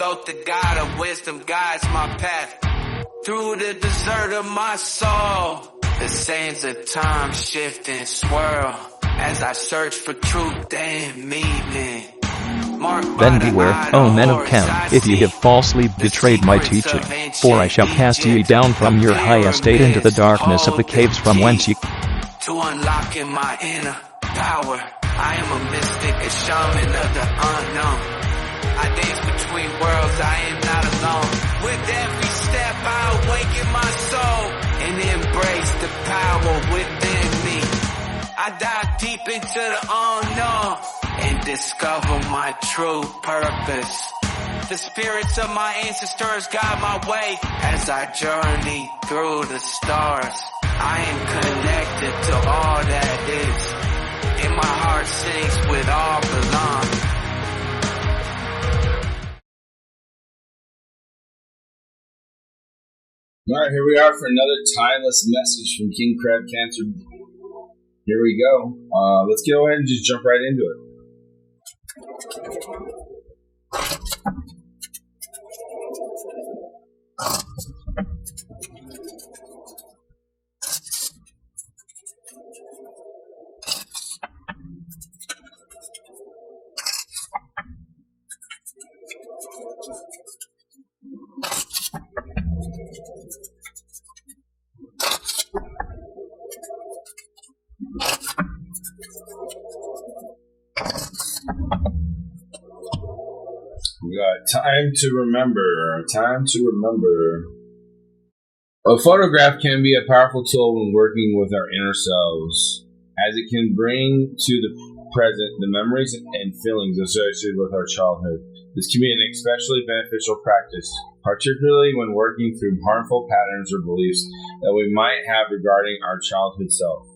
Thoth, the God of wisdom, guides my path through the desert of my soul. The sands of time shift and swirl as I search for truth and meaning. Then beware, O men of Chem, if ye have falsely betrayed my teaching, for I shall cast ye down from your high estate into the darkness of the caves from whence ye... To unlocking my inner power, I am a mystic, a shaman of the unknown. I dance between worlds, I am not alone. With every step I awaken my soul and embrace the power within me. I dive deep into the unknown and discover my true purpose. The spirits of my ancestors guide my way as I journey through the stars. I am connected to all that is, and my heart sings with all belong. Alright, here we are for another timeless message from King Crab Cancer. Here we go. Let's go ahead and just jump right into it. We got time to remember. Time to remember. A photograph can be a powerful tool when working with our inner selves, as it can bring to the present the memories and feelings associated with our childhood. This can be an especially beneficial practice, particularly when working through harmful patterns or beliefs that we might have regarding our childhood self.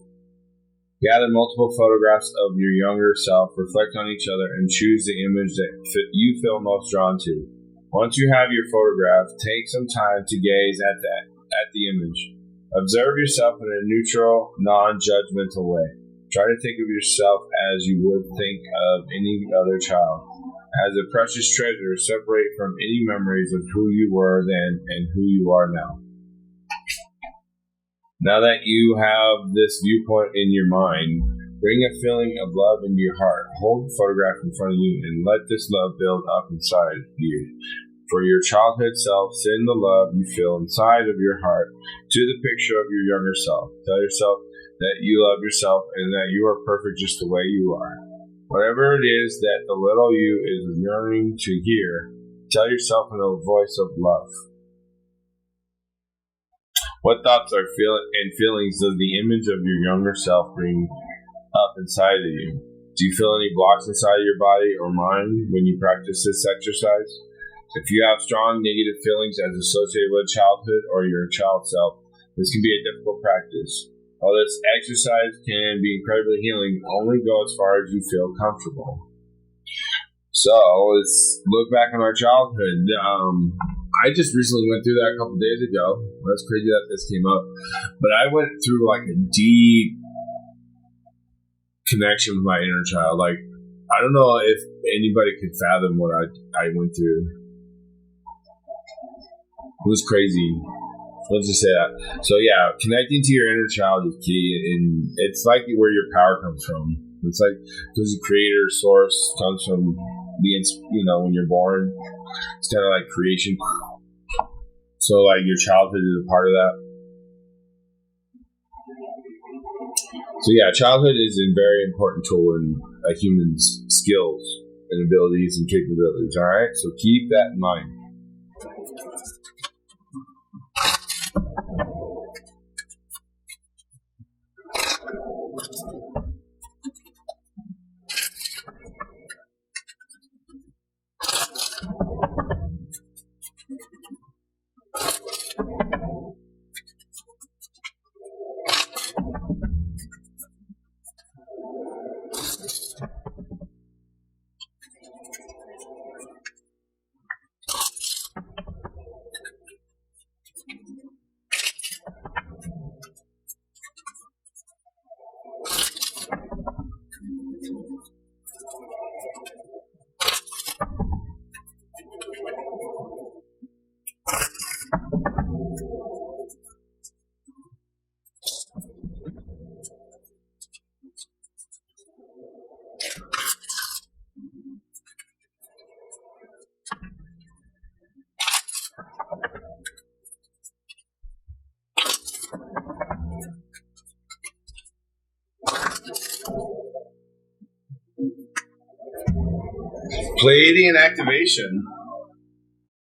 Gather multiple photographs of your younger self, reflect on each other, and choose the image that you feel most drawn to. Once you have your photograph, take some time to gaze at the image. Observe yourself in a neutral, non-judgmental way. Try to think of yourself as you would think of any other child, as a precious treasure separate from any memories of who you were then and who you are now. Now that you have this viewpoint in your mind, bring a feeling of love into your heart. Hold the photograph in front of you and let this love build up inside you. For your childhood self, send the love you feel inside of your heart to the picture of your younger self. Tell yourself that you love yourself and that you are perfect just the way you are. Whatever it is that the little you is yearning to hear, tell yourself in a voice of love. What thoughts and feelings does the image of your younger self bring up inside of you? Do you feel any blocks inside of your body or mind when you practice this exercise? If you have strong negative feelings as associated with childhood or your child self, this can be a difficult practice. While this exercise can be incredibly healing, only go as far as you feel comfortable. So, let's look back on our childhood. I just recently went through that a couple days ago. That's crazy that this came up. But I went through like a deep connection with my inner child. Like, I don't know if anybody could fathom what I went through. It was crazy. Let's just say that. So yeah, connecting to your inner child is key, and it's like where your power comes from. It's like because the creator source comes from being, when you're born. It's kind of like creation. So like your childhood is a part of that. So yeah, childhood is a very important tool in a human's skills and abilities and capabilities. All right, so keep that in mind. Pleiadian activation.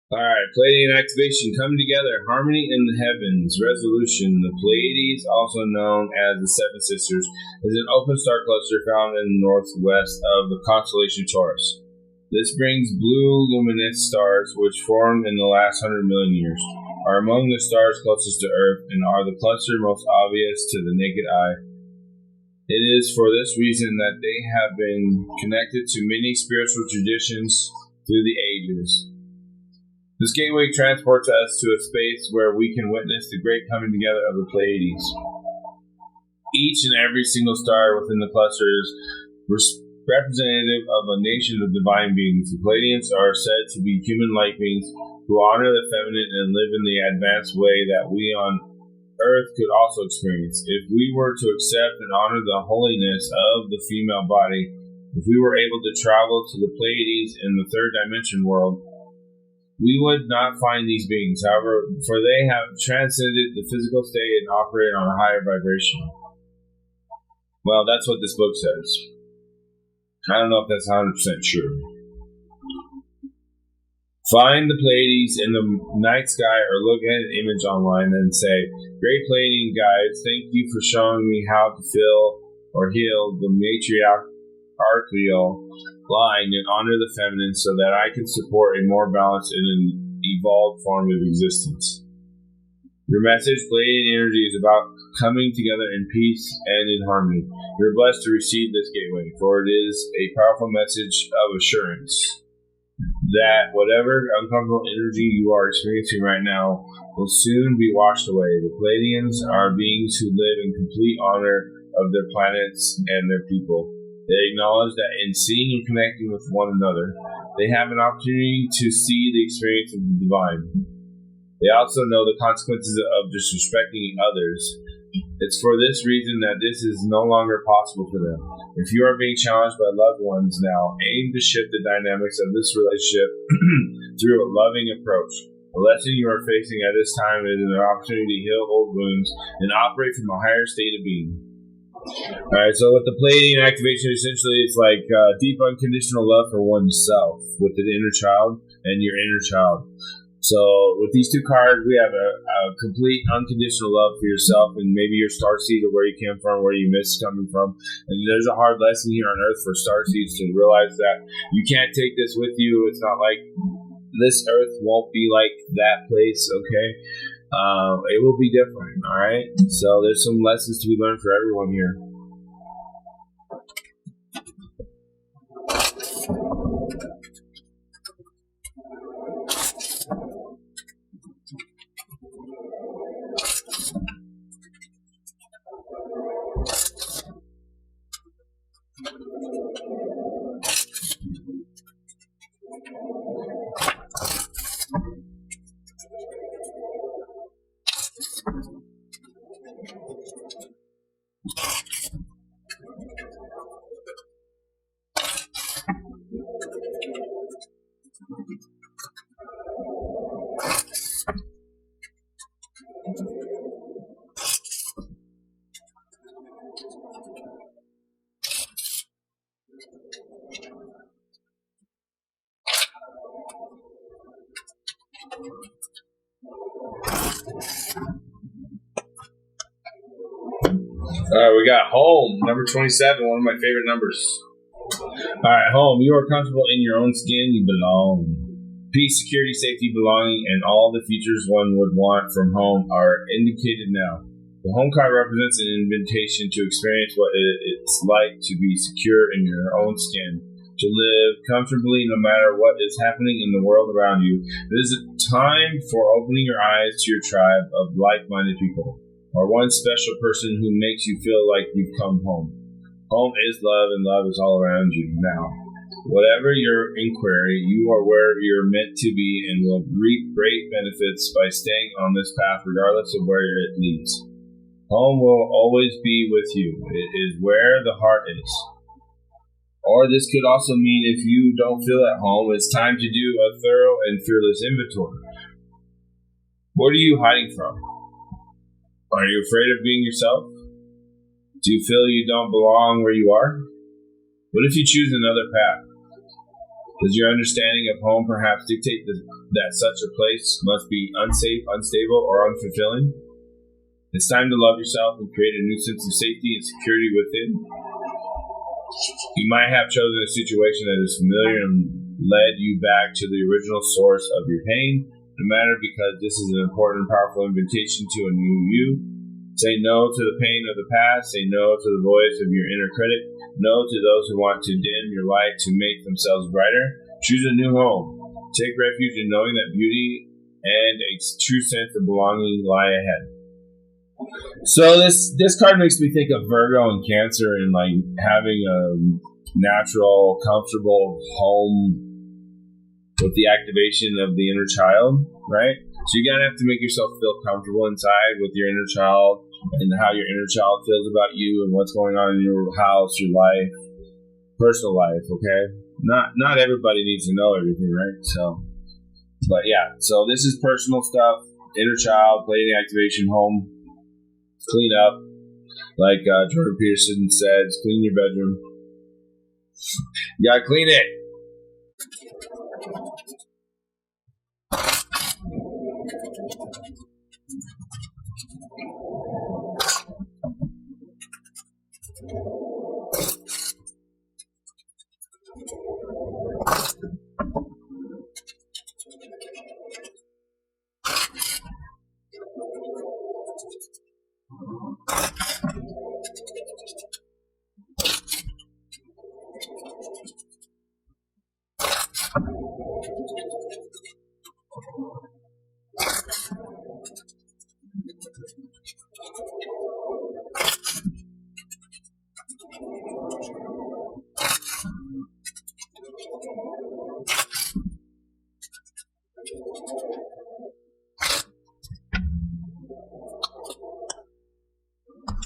Alright, Pleiadian activation. Coming together. Harmony in the heavens. Resolution. The Pleiades, also known as the Seven Sisters, is an open star cluster found in the northwest of the constellation Taurus. This brings blue luminous stars, which formed in the last 100 million years, are among the stars closest to Earth and are the cluster most obvious to the naked eye. It is for this reason that they have been connected to many spiritual traditions through the ages. This gateway transports us to a space where we can witness the great coming together of the Pleiades. Each and every single star within the cluster is representative of a nation of divine beings. The Pleiadians are said to be human-like beings who honor the feminine and live in the advanced way that we on Earth could also experience. If we were to accept and honor the holiness of the female body, if we were able to travel to the Pleiades in the third dimension world, we would not find these beings. However, for they have transcended the physical state and operate on a higher vibration. Well, that's what this book says. I don't know if that's 100% true. Find the Pleiades in the night sky or look at an image online and say, Great Pleiadian guides, thank you for showing me how to fill or heal the matriarchal line and honor the feminine so that I can support a more balanced and an evolved form of existence. Your message, Pleiadian energy, is about coming together in peace and in harmony. You're blessed to receive this gateway, for it is a powerful message of assurance that whatever uncomfortable energy you are experiencing right now will soon be washed away. The Pleiadians are beings who live in complete honor of their planets and their people. They acknowledge that in seeing and connecting with one another, they have an opportunity to see the experience of the divine. They also know the consequences of disrespecting others. It's for this reason that this is no longer possible for them. If you are being challenged by loved ones now, aim to shift the dynamics of this relationship through a loving approach. The lesson you are facing at this time is an opportunity to heal old wounds and operate from a higher state of being. Alright, so with the Pleiadian activation, essentially it's like deep unconditional love for oneself with the inner child and your inner child. So with these two cards, we have a complete unconditional love for yourself and maybe your starseed or where you came from, where you miss coming from. And there's a hard lesson here on Earth for starseeds to realize that you can't take this with you. It's not like this Earth won't be like that place, okay? It will be different, all right? So there's some lessons to be learned for everyone here. We got home, number 27, one of my favorite numbers. Alright, home, you are comfortable in your own skin, you belong. Peace, security, safety, belonging, and all the features one would want from home are indicated now. The home card represents an invitation to experience what it's like to be secure in your own skin, to live comfortably no matter what is happening in the world around you. It is a time for opening your eyes to your tribe of like-minded people, or one special person who makes you feel like you've come home. Home is love, and love is all around you now. Whatever your inquiry, you are where you're meant to be and will reap great benefits by staying on this path regardless of where it leads. Home will always be with you. It is where the heart is. Or this could also mean if you don't feel at home, it's time to do a thorough and fearless inventory. What are you hiding from? Are you afraid of being yourself? Do you feel you don't belong where you are? What if you choose another path? Does your understanding of home perhaps dictate that such a place must be unsafe, unstable, or unfulfilling? It's time to love yourself and create a new sense of safety and security within. You might have chosen a situation that is familiar and led you back to the original source of your pain, no matter, because this is an important and powerful invitation to a new you. Say no to the pain of the past. Say no to the voice of your inner critic. No to those who want to dim your light to make themselves brighter. Choose a new home. Take refuge in knowing that beauty and a true sense of belonging lie ahead. So this card makes me think of Virgo and Cancer and like having a natural, comfortable home with the activation of the inner child, right? So you gotta have to make yourself feel comfortable inside with your inner child and how your inner child feels about you and what's going on in your house, your life, personal life, okay? Not everybody needs to know everything, right? So, but yeah, so this is personal stuff, inner child, planning activation, home, clean up, like Jordan Peterson says, clean your bedroom. You gotta clean it.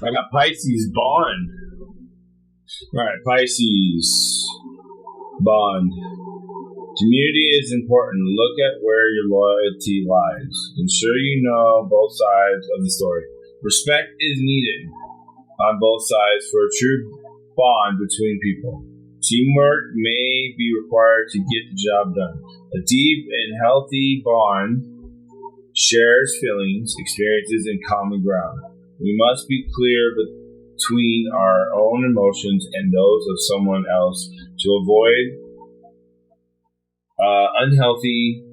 I got Pisces bond. Alright, Pisces bond. Community is important. Look at where your loyalty lies. Ensure you know both sides of the story. Respect is needed on both sides for a true bond between people. Teamwork may be required to get the job done. A deep and healthy bond shares feelings, experiences, and common ground. We must be clear between our own emotions and those of someone else to avoid unhealthy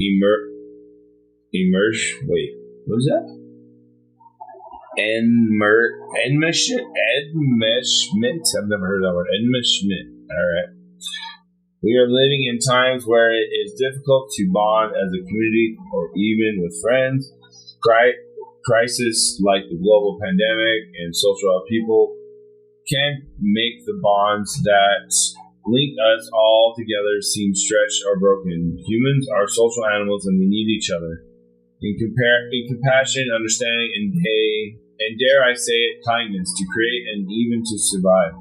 enmeshment. I've never heard that word. Enmeshment. Alright. We are living in times where it is difficult to bond as a community or even with friends. Crisis like the global pandemic and social upheaval can make the bonds that link us all together seem stretched or broken. Humans are social animals and we need each other. In compassion, understanding, and dare I say it, kindness to create and even to survive.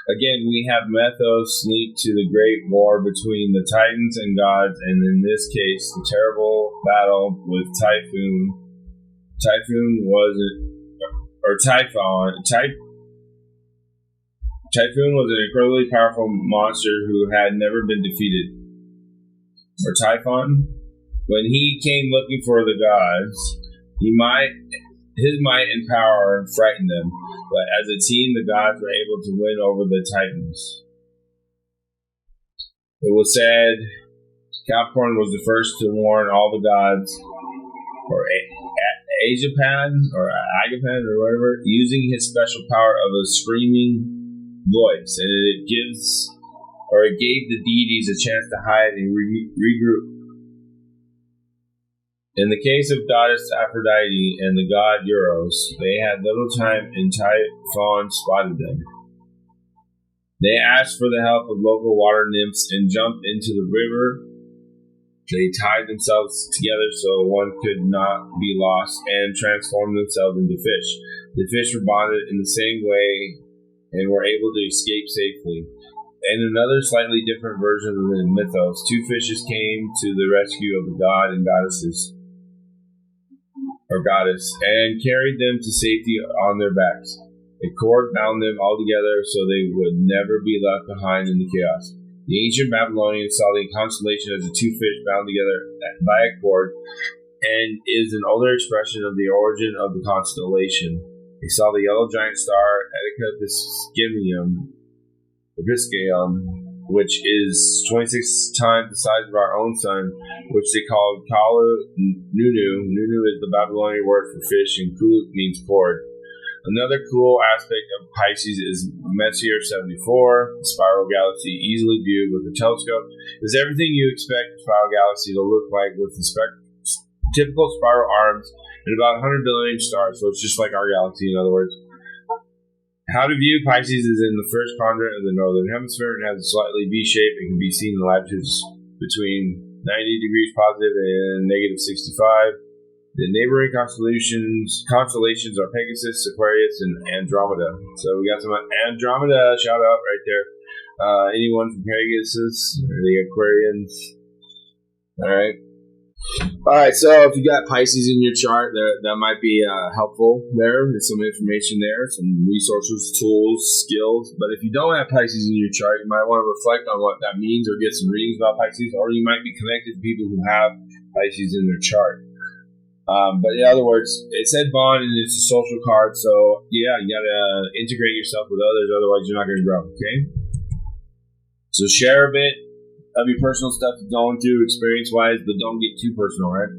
Again, we have mythos linked to the great war between the Titans and gods, and in this case, the terrible battle with Typhon. Typhon was an incredibly powerful monster who had never been defeated. Or Typhon, when he came looking for the gods, his might and power frightened them, but as a team, the gods were able to win over the Titans. It was said Capricorn was the first to warn all the gods, or Agapan, or whatever, using his special power of a screaming voice, and it gave the deities a chance to hide and regroup. In the case of goddess Aphrodite and the god Eros, they had little time and Typhon spotted them. They asked for the help of local water nymphs and jumped into the river. They tied themselves together so one could not be lost and transformed themselves into fish. The fish were bonded in the same way and were able to escape safely. In another slightly different version of the mythos, two fishes came to the rescue of the god and goddess, and carried them to safety on their backs. A cord bound them all together so they would never be left behind in the chaos. The ancient Babylonians saw the constellation as the two fish bound together by a cord, and is an older expression of the origin of the constellation. They saw the yellow giant star Etica Piscium, which is 26 times the size of our own sun, which they called Kalu Nunu. Nunu is the Babylonian word for fish, and Kulu means cord. Another cool aspect of Pisces is Messier 74, the spiral galaxy easily viewed with a telescope. Is everything you expect a spiral galaxy to look like, with the typical spiral arms and about 100 billion stars, so it's just like our galaxy, in other words. How to view Pisces is in the first quadrant of the northern hemisphere and has a slightly V shape and can be seen in latitudes between 90 degrees positive and negative 65. The neighboring constellations are Pegasus, Aquarius, and Andromeda. So we got some Andromeda shout out right there. Anyone from Pegasus or the Aquarians? All right. So if you got Pisces in your chart, that might be helpful. There's some information there, some resources, tools, skills. But if you don't have Pisces in your chart, you might want to reflect on what that means, or get some readings about Pisces, or you might be connected to people who have Pisces in their chart. But in other words, it said bond, and it's a social card, so yeah, you gotta integrate yourself with others, otherwise you're not gonna grow, okay? So share a bit of your personal stuff you're going through experience-wise, but don't get too personal, right?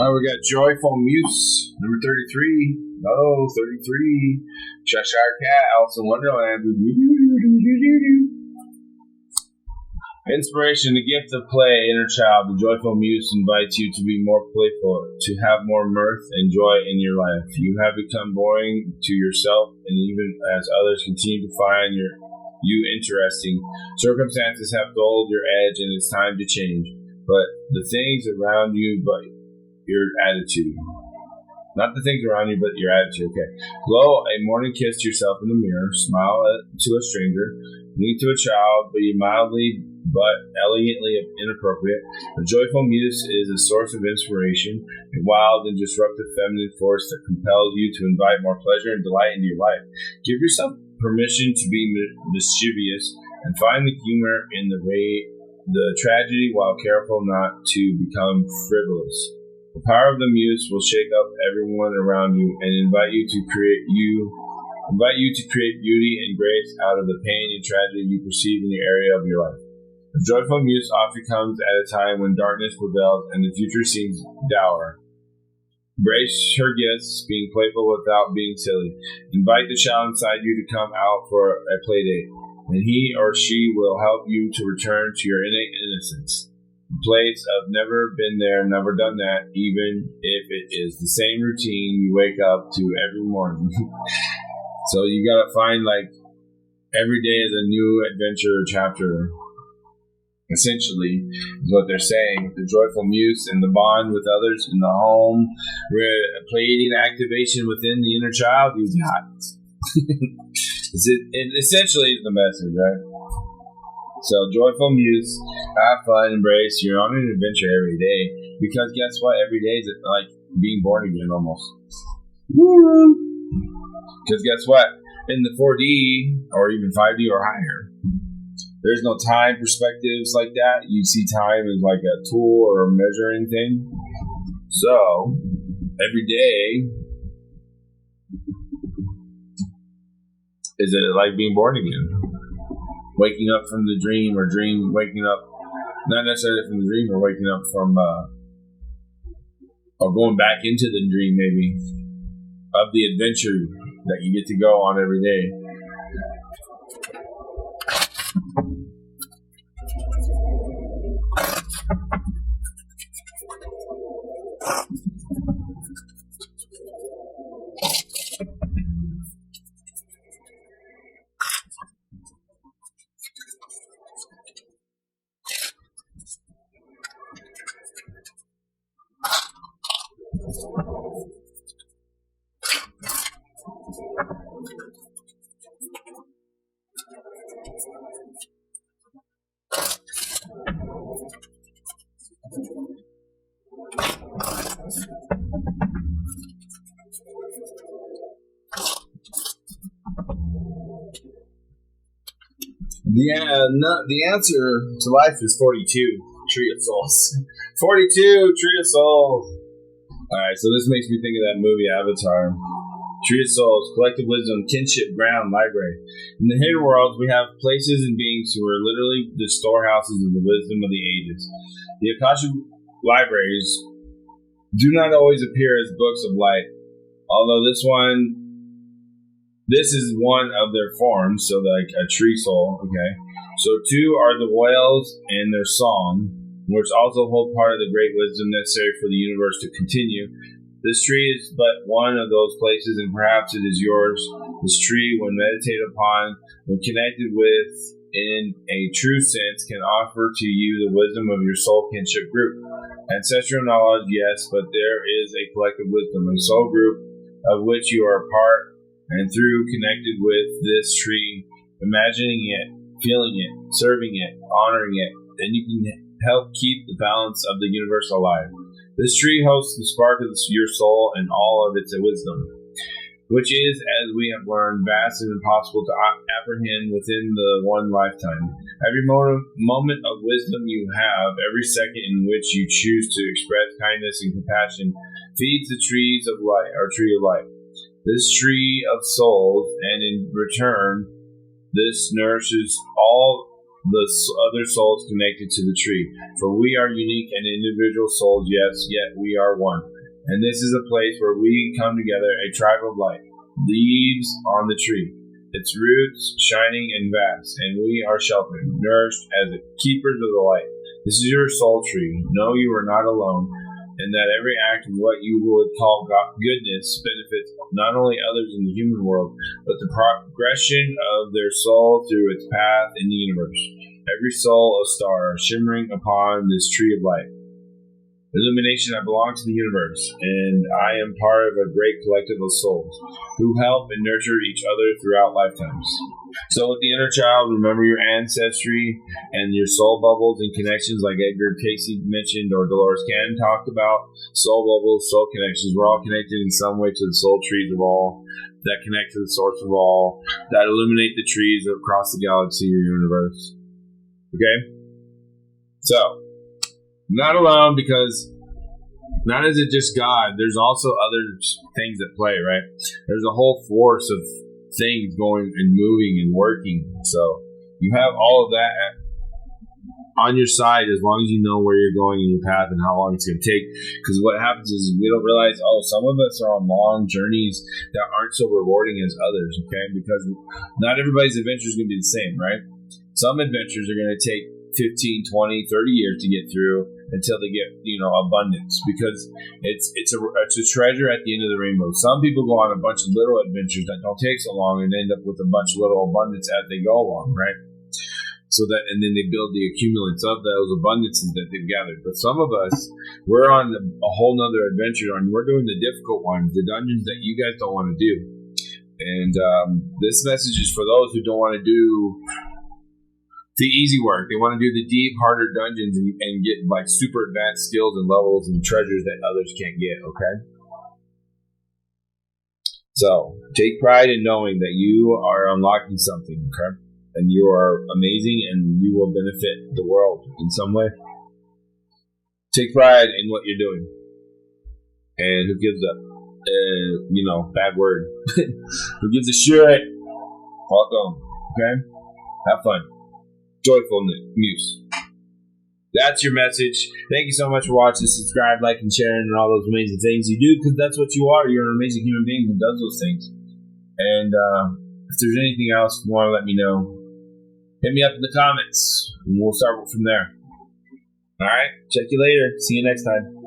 We got Joyful Muse, number 33. Oh, 33. Cheshire Cat, Alice in Wonderland. Inspiration, the gift of play, inner child. The Joyful Muse invites you to be more playful, to have more mirth and joy in your life. You have become boring to yourself, and even as others continue to find you interesting, circumstances have dulled your edge, and it's time to change. But the things around you, your attitude. Not the things around you, but your attitude. Okay. Blow a morning kiss to yourself in the mirror. Smile to a stranger. Wink to a child. Be mildly but elegantly inappropriate. A joyful muse is a source of inspiration, a wild and disruptive feminine force that compels you to invite more pleasure and delight into your life. Give yourself permission to be mischievous and find the humor in the tragedy while careful not to become frivolous. The power of the muse will shake up everyone around you and invite you to create beauty and grace out of the pain and tragedy you perceive in the area of your life. The joyful muse often comes at a time when darkness prevails and the future seems dour. Embrace her gifts, being playful without being silly. Invite the child inside you to come out for a play date, and he or she will help you to return to your innate innocence. The place of never been there, never done that, even if it is the same routine you wake up to every morning. So you gotta find, like, every day is a new adventure chapter. Essentially, is what they're saying. The joyful muse and the bond with others in the home, Pleiadian activation within the inner child. You got it essentially is the message, right? So, joyful muse, have fun, embrace. You're on an adventure every day, because guess what? Every day is like being born again, almost. Because guess what? In the 4D or even 5D or higher, there's no time perspectives like that. You see time as like a tool or a measuring thing. So, every day is it like being born again. Waking up from the dream, or waking up, not necessarily from the dream, or waking up from or going back into the dream, maybe, of the adventure that you get to go on every day. The answer to life is 42 Tree of Souls. 42 Tree of Souls. Alright, so this makes me think of that movie Avatar. Tree of Souls, collective wisdom, kinship, ground, library. In the hidden worlds, we have places and beings who are literally the storehouses of the wisdom of the ages. The Akashic libraries do not always appear as books of light, although this is one of their forms, so like a tree soul, okay? So too are the whales and their song, which also hold part of the great wisdom necessary for the universe to continue. This tree is but one of those places, and perhaps it is yours. This tree, when meditated upon, when connected with in a true sense, can offer to you the wisdom of your soul kinship group. Ancestral knowledge, yes, but there is a collective wisdom, a soul group of which you are a part, and through connected with this tree, imagining it, feeling it, serving it, honoring it, then you can help keep the balance of the universe alive. This tree hosts the spark of your soul and all of its wisdom, which is, as we have learned, vast and impossible to apprehend within the one lifetime. Every moment of wisdom you have, every second in which you choose to express kindness and compassion, feeds the trees of light, or tree of life. This tree of souls, and in return, this nourishes all the other souls connected to the tree. For we are unique and individual souls, yes, yet we are one. And this is a place where we come together, a tribe of light, leaves on the tree, its roots shining and vast, and we are sheltered, nourished as the keepers of the light. This is your soul tree. Know you are not alone, and that every act of what you would call goodness benefits not only others in the human world, but the progression of their soul through its path in the universe. Every soul a star shimmering upon this tree of light. Illumination, I belong to the universe, and I am part of a great collective of souls who help and nurture each other throughout lifetimes. So with the inner child, remember your ancestry and your soul bubbles and connections like Edgar Casey mentioned or Dolores Cannon talked about. Soul bubbles, soul connections. We're all connected in some way to the soul trees of all that connect to the source of all, that illuminate the trees across the galaxy or universe. Okay? So, not alone, because not is it just God, there's also other things at play, right? There's a whole force of things going and moving and working. So you have all of that on your side as long as you know where you're going in your path and how long it's going to take. Because what happens is we don't realize, some of us are on long journeys that aren't so rewarding as others, okay? Because not everybody's adventure is going to be the same, right? Some adventures are going to take 15, 20, 30 years to get through until they get, abundance, because it's a treasure at the end of the rainbow. Some people go on a bunch of little adventures that don't take so long and end up with a bunch of little abundance as they go along, right? So that, and then they build the accumulants of those abundances that they've gathered. But some of us, we're on a whole nother adventure, and we're doing the difficult ones, the dungeons that you guys don't want to do. And this message is for those who don't want to do the easy work. They want to do the deep, harder dungeons and get like super advanced skills and levels and treasures that others can't get, okay? So, take pride in knowing that you are unlocking something, okay? And you are amazing and you will benefit the world in some way. Take pride in what you're doing. And who gives a, bad word. Who gives a shit? Welcome, okay? Have fun. Joyful muse. That's your message. Thank you so much for watching, subscribe, like, and sharing, and all those amazing things you do, because that's what you are. You're an amazing human being who does those things. And if there's anything else you want to let me know, hit me up in the comments, and we'll start from there. All right? Check you later. See you next time.